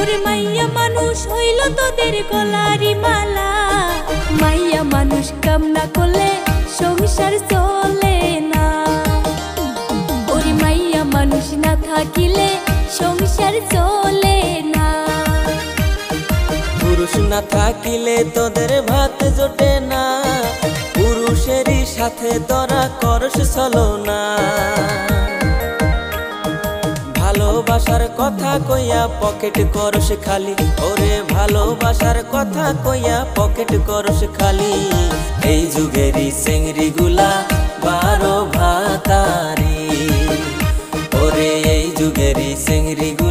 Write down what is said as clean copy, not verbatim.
ওরে মাইয়া মানুষ হইল তোদের গলারি মালা। মাইয়া মানুষ কাম না করলে সংসার চলে না। ওরে মাইয়া মানুষ না থাকিলে সংসার চলে না। পুরুষ না থাকিলে তোদের ভাত জোটে না। পুরুষেরই সাথে তোরা করস ছলনা। ভালোবাসার কথা কইয়া পকেট করস খালি। ওরে ভালোবাসার কথা কইয়া পকেট করস খালি। এই যুগেরই চেংড়ি গুলা 12 ভাতারি। ওরে এই যুগেরই চেংড়ি গুলা